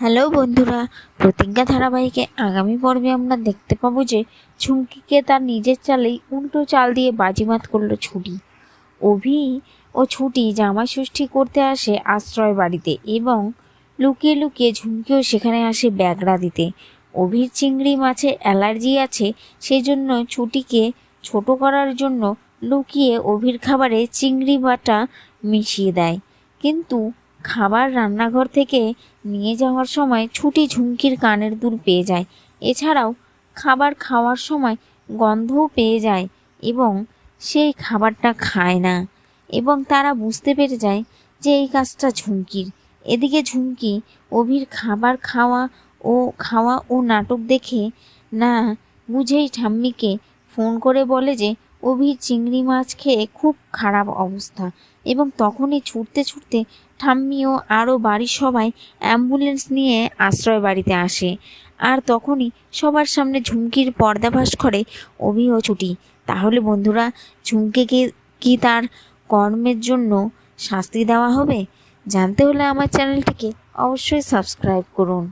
Hello বন্ধুরা, প্রতিজ্ঞা ধারাবাহিকে আগামী পর্বে আমরা দেখতে পাবো যে ঝুমকিকে তার নিজের চালেই উল্টো চাল দিয়ে বাজিমাত করলো ছুটি। অভি ও ছুটি জামাই ষষ্ঠী করতে আসে আশ্রয় বাড়িতে এবং লুকিয়ে লুকিয়ে ঝুমকিও সেখানে আসে ব্যাগড়া দিতে। অভির চিংড়ি মাছের অ্যালার্জি আছে, সেই জন্য ছুটিকে ছোট করার জন্য লুকিয়ে অভির খাবারে চিংড়ি বাটা মিশিয়ে দেয়। কিন্তু খাবার রান্নাঘর থেকে নিয়ে যাওয়ার সময় ছুটি ঝুমকির কানের দুল পেয়ে যায়। এছাড়াও খাবার খাওয়ার সময় গন্ধও পেয়ে যায় এবং সেই খাবারটা খায় না এবং তারা বুঝতে পেরে যায় যে এই কাজটা ঝুমকির। এদিকে ঝুমকি অভির খাবার খাওয়া ও নাটক দেখে না বুঝেই ঠাম্মিকে ফোন করে বলে যে অভির চিংড়ি মাছ খেয়ে খুব খারাপ অবস্থা এবং তখনই ছুটতে ছুটতে ঠাম্মি ও আরও বাড়ির সবাই অ্যাম্বুলেন্স নিয়ে আশ্রয় বাড়িতে আসে। আর তখনই সবার সামনে ঝুমকির পর্দাফাশ করে অভি ও ছুটি। তাহলে বন্ধুরা, ঝুমকিকে কি তার কর্মের জন্য শাস্তি দেওয়া হবে? জানতে হলে আমার চ্যানেলটিকে অবশ্যই সাবস্ক্রাইব করুন।